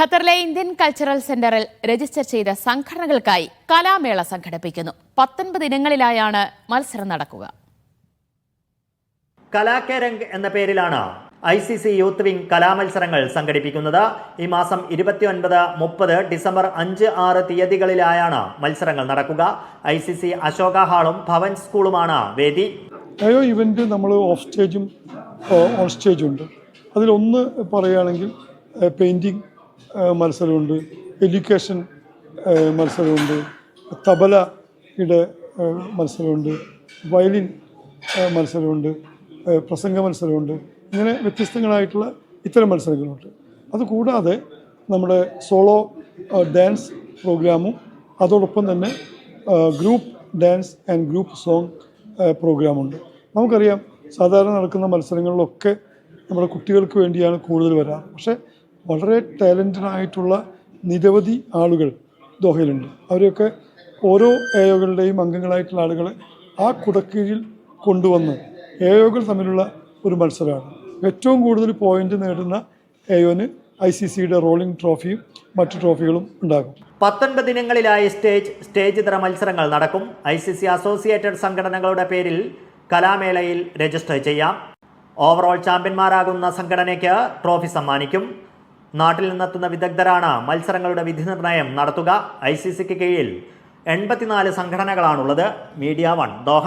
ഖത്തറിലെ Indian cultural സെന്ററിൽ register ചെയ്ത സംഘടനകൾക്കായി കലാമേള സംഘടിപ്പിക്കുന്നു. 19 ഇനങ്ങളിലായാണ് മത്സരം നടക്കുക. കലാകേരംഗ് എന്ന പേരിലാണ് ICC യൂത്ത് വിംഗ് കലാമത്സരങ്ങൾ സംഘടിപ്പിക്കുന്നത്. ഈ മാസം 29, 30, ഡിസംബർ 5, 6 തീയതികളിലായാണ് മത്സരങ്ങൾ നടക്കുക. ICC അശോക ഹാളും ഭവൻ സ്കൂളുമാണ് വേദി. ഓരോ ഇവന്റ് നമ്മൾ ഓഫ് സ്റ്റേജും ഓൺ സ്റ്റേജും ഉണ്ട്. അതിലൊന്ന് പറയുകയാണെങ്കിൽ പെയിൻറ്റിങ് മത്സരമുണ്ട്, എഡ്യൂക്കേഷൻ മത്സരമുണ്ട്, തബലയുടെ മത്സരമുണ്ട്, വയലിൻ മത്സരമുണ്ട്, പ്രസംഗ മത്സരമുണ്ട്. ഇങ്ങനെ വ്യത്യസ്തങ്ങളായിട്ടുള്ള ഇത്തരം മത്സരങ്ങളുണ്ട്. അതുകൂടാതെ നമ്മുടെ സോളോ ഡാൻസ് പ്രോഗ്രാമും അതോടൊപ്പം തന്നെ group dance and group song പ്രോഗ്രാമുണ്ട്. നമുക്കറിയാം സാധാരണ നടക്കുന്ന മത്സരങ്ങളിലൊക്കെ നമ്മുടെ കുട്ടികൾക്ക് വേണ്ടിയാണ് കൂടുതൽ വരാറ്. പക്ഷേ വളരെ ടാലൻറ്റഡ് ആയിട്ടുള്ള നിരവധി ആളുകൾ ദോഹയിലുണ്ട്. അവരെയൊക്കെ ഓരോ എയോകളുടെയും അംഗങ്ങളായിട്ടുള്ള ആളുകളെ ആ കുടക്കീഴിൽ കൊണ്ടുവന്ന് എയോകൾ തമ്മിലുള്ള ഒരു മത്സരമാണ്. ഏറ്റവും കൂടുതൽ പോയിന്റ് നേടുന്ന എയോന് ICCയുടെ റോളിംഗ് ട്രോഫിയും മറ്റു ട്രോഫികളും ഉണ്ടാകും. 19 ഇനങ്ങളിലായി സ്റ്റേജ് ഇതര മത്സരങ്ങൾ നടക്കും. ICC അസോസിയേറ്റഡ് സംഘടനകളുടെ പേരിൽ കലാമേളയിൽ രജിസ്റ്റർ ചെയ്യാം. ഓവറോൾ ചാമ്പ്യന്മാരാകുന്ന സംഘടനയ്ക്ക് ട്രോഫി സമ്മാനിക്കും. നാട്ടിൽ നിന്നെത്തുന്ന വിദഗ്ധരാണ് മത്സരങ്ങളുടെ വിധി നിർണയം നടത്തുക. ICCക്ക് കീഴിൽ 84 സംഘടനകളാണുള്ളത്. Media 1 Doha.